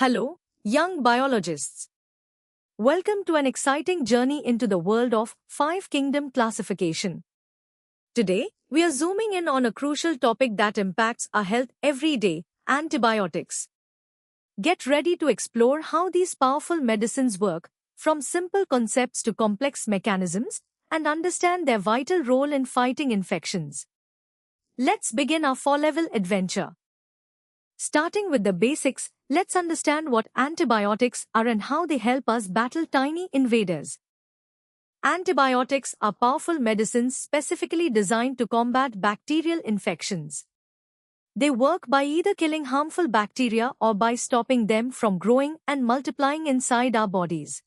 Hello, young biologists. Welcome to an exciting journey into the world of Five Kingdom classification. Today, we are zooming in on a crucial topic that impacts our health every day: antibiotics. Get ready to explore how these powerful medicines work, from simple concepts to complex mechanisms, and understand their vital role in fighting infections. Let's begin our four-level adventure. Starting with the basics, let's understand what antibiotics are and how they help us battle tiny invaders. Antibiotics are powerful medicines specifically designed to combat bacterial infections. They work by either killing harmful bacteria or by stopping them from growing and multiplying inside our bodies.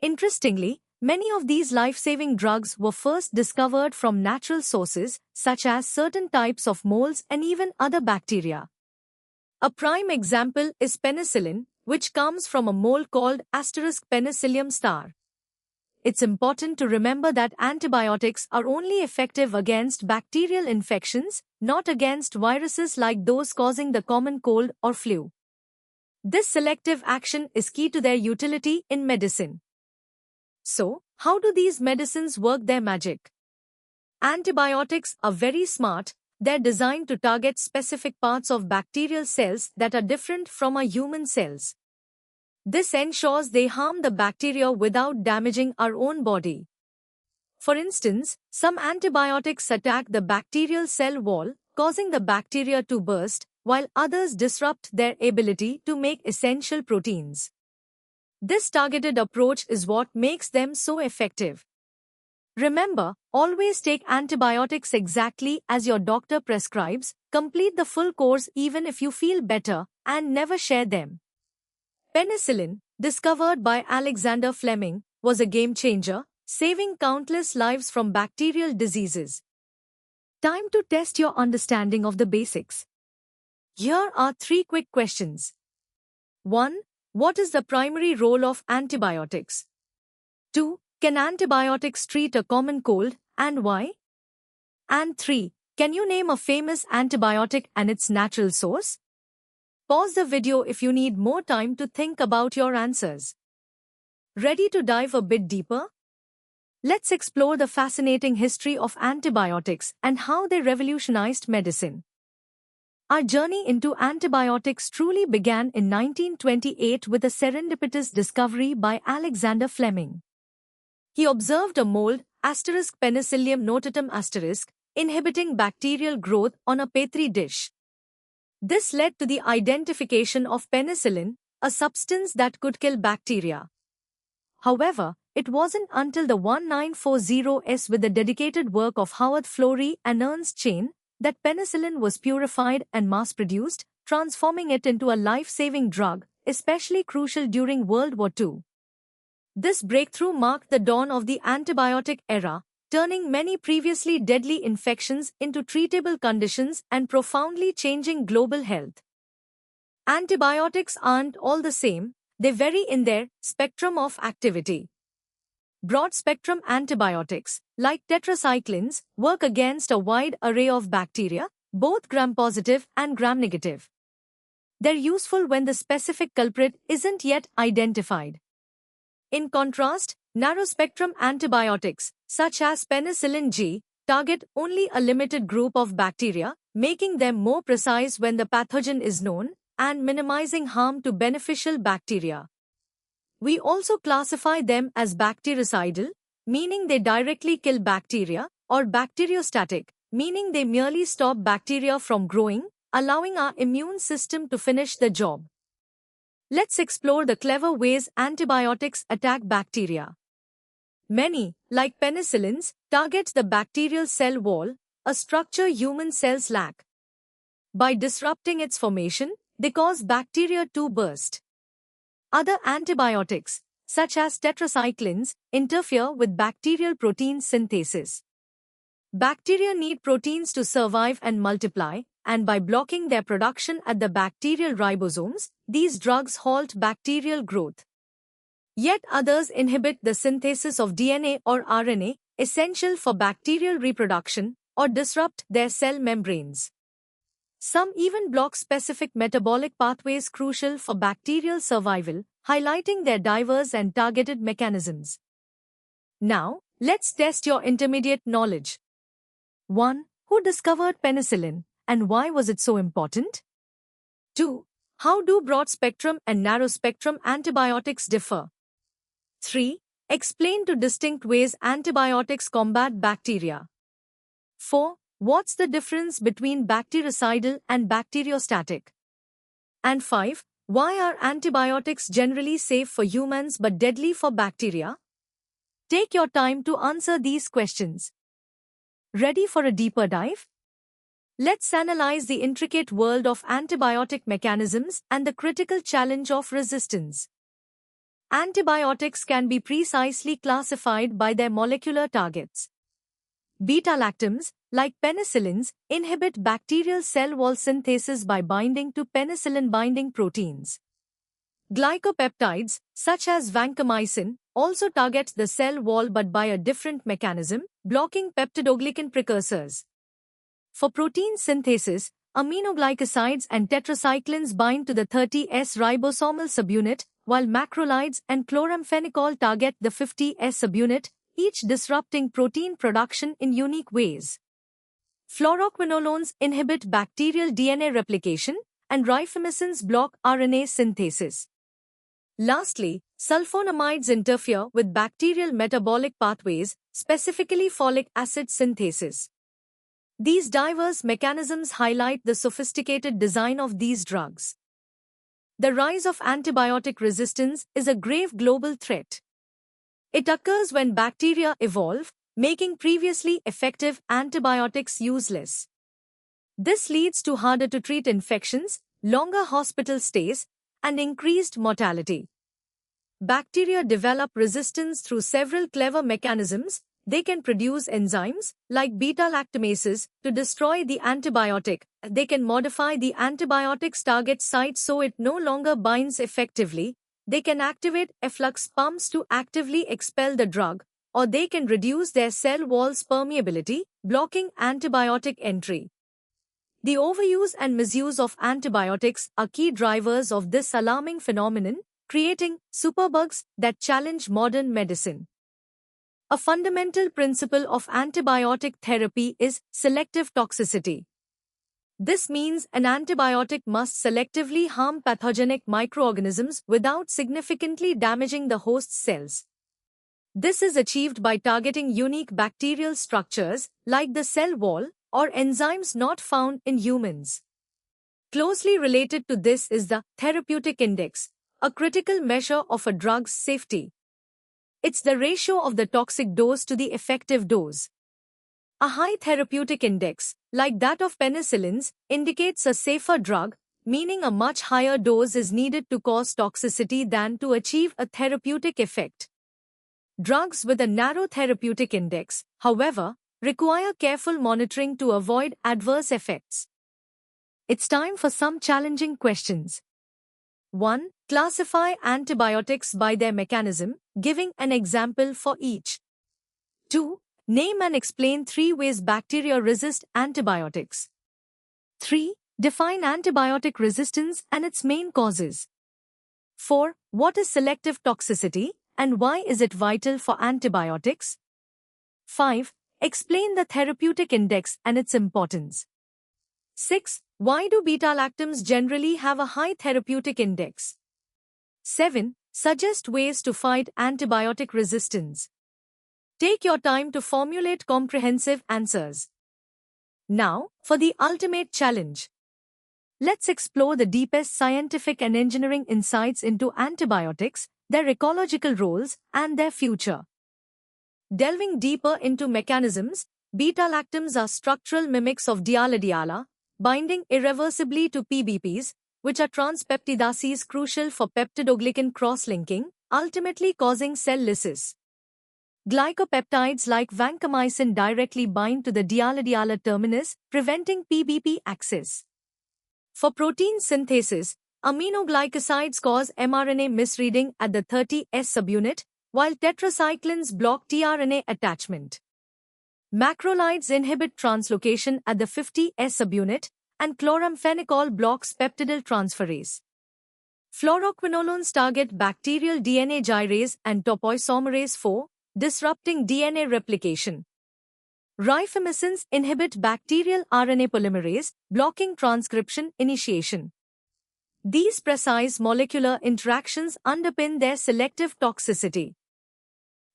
Interestingly, many of these life-saving drugs were first discovered from natural sources, such as certain types of molds and even other bacteria. A prime example is penicillin, which comes from a mold called Penicillium star. It's important to remember that antibiotics are only effective against bacterial infections, not against viruses like those causing the common cold or flu. This selective action is key to their utility in medicine. So, how do these medicines work their magic? Antibiotics are very smart. They're designed to target specific parts of bacterial cells that are different from our human cells. This ensures they harm the bacteria without damaging our own body. For instance, some antibiotics attack the bacterial cell wall, causing the bacteria to burst, while others disrupt their ability to make essential proteins. This targeted approach is what makes them so effective. Remember, always take antibiotics exactly as your doctor prescribes, complete the full course even if you feel better, and never share them. Penicillin, discovered by Alexander Fleming, was a game changer, saving countless lives from bacterial diseases. Time to test your understanding of the basics. Here are 3 quick questions. 1. What is the primary role of antibiotics? 2. Can antibiotics treat a common cold, and why? And 3. Can you name a famous antibiotic and its natural source? Pause the video if you need more time to think about your answers. Ready to dive a bit deeper? Let's explore the fascinating history of antibiotics and how they revolutionized medicine. Our journey into antibiotics truly began in 1928 with a serendipitous discovery by Alexander Fleming. He observed a mold, Penicillium notatum inhibiting bacterial growth on a petri dish. This led to the identification of penicillin, a substance that could kill bacteria. However, it wasn't until the 1940s with the dedicated work of Howard Florey and Ernst Chain that penicillin was purified and mass-produced, transforming it into a life-saving drug, especially crucial during World War II. This breakthrough marked the dawn of the antibiotic era, turning many previously deadly infections into treatable conditions and profoundly changing global health. Antibiotics aren't all the same, they vary in their spectrum of activity. Broad-spectrum antibiotics, like tetracyclines, work against a wide array of bacteria, both gram-positive and gram-negative. They're useful when the specific culprit isn't yet identified. In contrast, narrow-spectrum antibiotics, such as penicillin G, target only a limited group of bacteria, making them more precise when the pathogen is known, and minimizing harm to beneficial bacteria. We also classify them as bactericidal, meaning they directly kill bacteria, or bacteriostatic, meaning they merely stop bacteria from growing, allowing our immune system to finish the job. Let's explore the clever ways antibiotics attack bacteria. Many, like penicillins, target the bacterial cell wall, a structure human cells lack. By disrupting its formation, they cause bacteria to burst. Other antibiotics, such as tetracyclines, interfere with bacterial protein synthesis. Bacteria need proteins to survive and multiply, and by blocking their production at the bacterial ribosomes, these drugs halt bacterial growth. Yet others inhibit the synthesis of DNA or RNA, essential for bacterial reproduction, or disrupt their cell membranes. Some even block specific metabolic pathways crucial for bacterial survival, highlighting their diverse and targeted mechanisms. Now, let's test your intermediate knowledge. 1. Who discovered penicillin, and why was it so important? 2. How do broad-spectrum and narrow-spectrum antibiotics differ? 3. Explain two distinct ways antibiotics combat bacteria. 4. What's the difference between bactericidal and bacteriostatic? And 5. Why are antibiotics generally safe for humans but deadly for bacteria? Take your time to answer these questions. Ready for a deeper dive? Let's analyze the intricate world of antibiotic mechanisms and the critical challenge of resistance. Antibiotics can be precisely classified by their molecular targets. Beta-lactams, like penicillins, inhibit bacterial cell wall synthesis by binding to penicillin-binding proteins. Glycopeptides, such as vancomycin, also target the cell wall but by a different mechanism, blocking peptidoglycan precursors. For protein synthesis, aminoglycosides and tetracyclines bind to the 30S ribosomal subunit, while macrolides and chloramphenicol target the 50S subunit, each disrupting protein production in unique ways. Fluoroquinolones inhibit bacterial DNA replication, and rifamycins block RNA synthesis. Lastly, sulfonamides interfere with bacterial metabolic pathways, specifically folic acid synthesis. These diverse mechanisms highlight the sophisticated design of these drugs. The rise of antibiotic resistance is a grave global threat. It occurs when bacteria evolve, making previously effective antibiotics useless. This leads to harder-to-treat infections, longer hospital stays, and increased mortality. Bacteria develop resistance through several clever mechanisms. They can produce enzymes, like beta-lactamases, to destroy the antibiotic. They can modify the antibiotic's target site so it no longer binds effectively. They can activate efflux pumps to actively expel the drug, or they can reduce their cell wall's permeability, blocking antibiotic entry. The overuse and misuse of antibiotics are key drivers of this alarming phenomenon, creating superbugs that challenge modern medicine. A fundamental principle of antibiotic therapy is selective toxicity. This means an antibiotic must selectively harm pathogenic microorganisms without significantly damaging the host cells. This is achieved by targeting unique bacterial structures, like the cell wall, or enzymes not found in humans. Closely related to this is the therapeutic index, a critical measure of a drug's safety. It's the ratio of the toxic dose to the effective dose. A high therapeutic index, like that of penicillins, indicates a safer drug, meaning a much higher dose is needed to cause toxicity than to achieve a therapeutic effect. Drugs with a narrow therapeutic index, however, require careful monitoring to avoid adverse effects. It's time for some challenging questions. 1. Classify antibiotics by their mechanism, giving an example for each. 2. Name and explain 3 ways bacteria resist antibiotics. 3. Define antibiotic resistance and its main causes. 4. What is selective toxicity, and why is it vital for antibiotics? 5. Explain the therapeutic index and its importance. 6. Why do beta-lactams generally have a high therapeutic index? 7. Suggest ways to fight antibiotic resistance. Take your time to formulate comprehensive answers. Now, for the ultimate challenge. Let's explore the deepest scientific and engineering insights into antibiotics, their ecological roles, and their future. Delving deeper into mechanisms, beta-lactams are structural mimics of diala-diala, binding irreversibly to PBPs, which are transpeptidases crucial for peptidoglycan cross-linking, ultimately causing cell lysis. Glycopeptides like vancomycin directly bind to the diala-diala terminus, preventing PBP access. For protein synthesis, aminoglycosides cause mRNA misreading at the 30S subunit, while tetracyclines block tRNA attachment. Macrolides inhibit translocation at the 50S subunit, and chloramphenicol blocks peptidyl transferase. Fluoroquinolones target bacterial DNA gyrase and topoisomerase 4, disrupting DNA replication. Rifamycins inhibit bacterial RNA polymerase, blocking transcription initiation. These precise molecular interactions underpin their selective toxicity.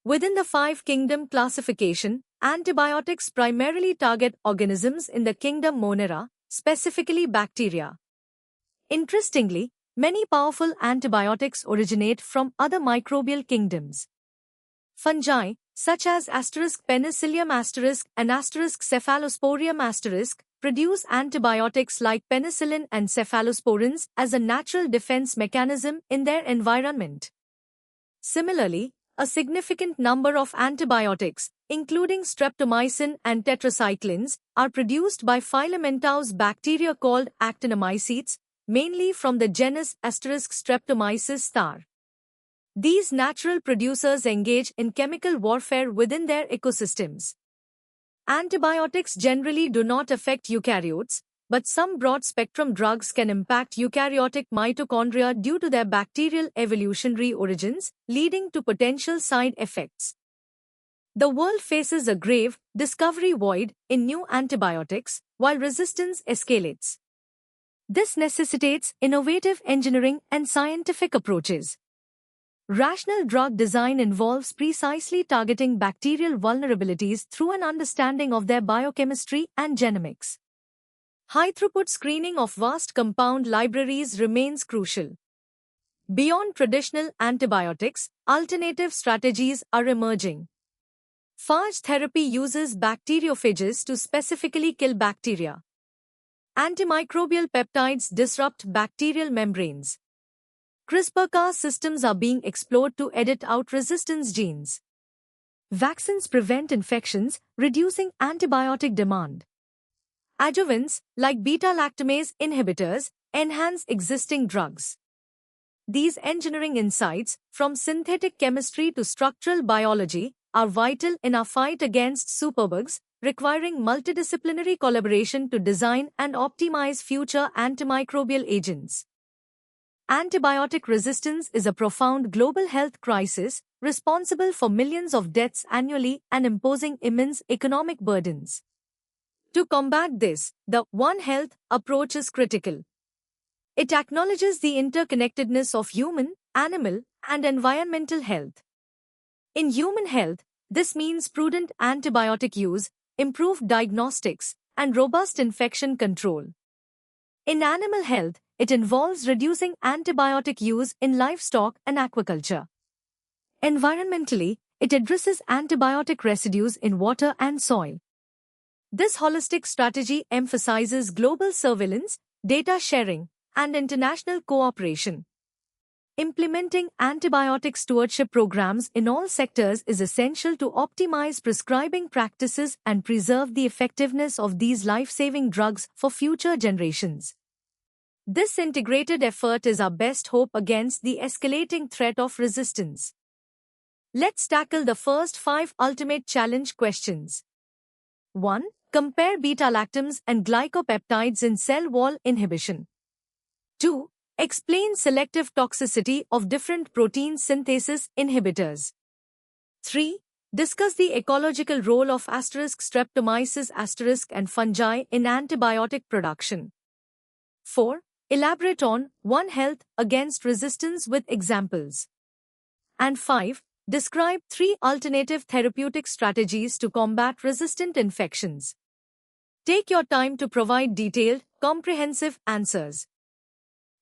Within the five-kingdom classification, antibiotics primarily target organisms in the kingdom Monera, specifically bacteria. Interestingly, many powerful antibiotics originate from other microbial kingdoms. Fungi, such as *Penicillium* and *Cephalosporium*, produce antibiotics like penicillin and cephalosporins as a natural defense mechanism in their environment. Similarly, a significant number of antibiotics, including streptomycin and tetracyclines, are produced by filamentous bacteria called actinomycetes, mainly from the genus Streptomyces star. These natural producers engage in chemical warfare within their ecosystems. Antibiotics generally do not affect eukaryotes, but some broad-spectrum drugs can impact eukaryotic mitochondria due to their bacterial evolutionary origins, leading to potential side effects. The world faces a grave discovery void in new antibiotics, while resistance escalates. This necessitates innovative engineering and scientific approaches. Rational drug design involves precisely targeting bacterial vulnerabilities through an understanding of their biochemistry and genomics. High-throughput screening of vast compound libraries remains crucial. Beyond traditional antibiotics, alternative strategies are emerging. Phage therapy uses bacteriophages to specifically kill bacteria. Antimicrobial peptides disrupt bacterial membranes. CRISPR-Cas systems are being explored to edit out resistance genes. Vaccines prevent infections, reducing antibiotic demand. Adjuvants, like beta-lactamase inhibitors, enhance existing drugs. These engineering insights, from synthetic chemistry to structural biology, are vital in our fight against superbugs, requiring multidisciplinary collaboration to design and optimize future antimicrobial agents. Antibiotic resistance is a profound global health crisis, responsible for millions of deaths annually and imposing immense economic burdens. To combat this, the One Health approach is critical. It acknowledges the interconnectedness of human, animal, and environmental health. In human health, this means prudent antibiotic use, improved diagnostics, and robust infection control. In animal health, it involves reducing antibiotic use in livestock and aquaculture. Environmentally, it addresses antibiotic residues in water and soil. This holistic strategy emphasizes global surveillance, data sharing, and international cooperation. Implementing antibiotic stewardship programs in all sectors is essential to optimize prescribing practices and preserve the effectiveness of these life-saving drugs for future generations. This integrated effort is our best hope against the escalating threat of resistance. Let's tackle the first 5 ultimate challenge questions. 1. Compare beta-lactams and glycopeptides in cell wall inhibition. 2. Explain selective toxicity of different protein synthesis inhibitors. 3. Discuss the ecological role of Streptomyces and fungi in antibiotic production. 4. Elaborate on One Health against resistance with examples. And 5. Describe 3 alternative therapeutic strategies to combat resistant infections. Take your time to provide detailed, comprehensive answers.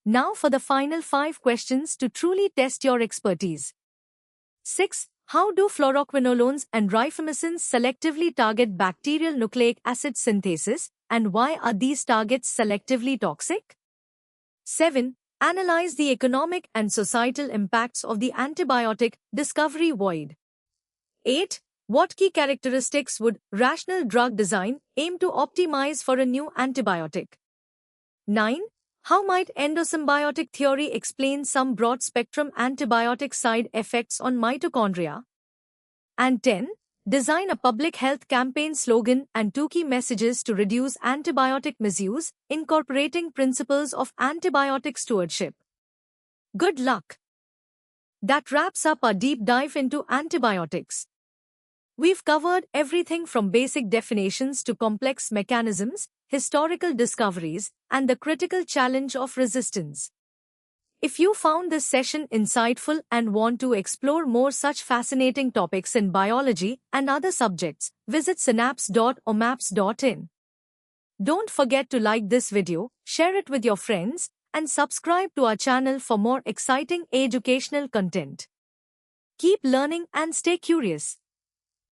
Now for the final 5 questions to truly test your expertise. 6. How do fluoroquinolones and rifamycins selectively target bacterial nucleic acid synthesis, and why are these targets selectively toxic? 7. Analyze the economic and societal impacts of the antibiotic discovery void. 8. What key characteristics would rational drug design aim to optimize for a new antibiotic? 9. How might endosymbiotic theory explain some broad-spectrum antibiotic side effects on mitochondria? And 10. Design a public health campaign slogan and 2 key messages to reduce antibiotic misuse, incorporating principles of antibiotic stewardship. Good luck! That wraps up our deep dive into antibiotics. We've covered everything from basic definitions to complex mechanisms, historical discoveries, and the critical challenge of resistance. If you found this session insightful and want to explore more such fascinating topics in biology and other subjects, visit synapse.omaps.in. Don't forget to like this video, share it with your friends, and subscribe to our channel for more exciting educational content. Keep learning and stay curious.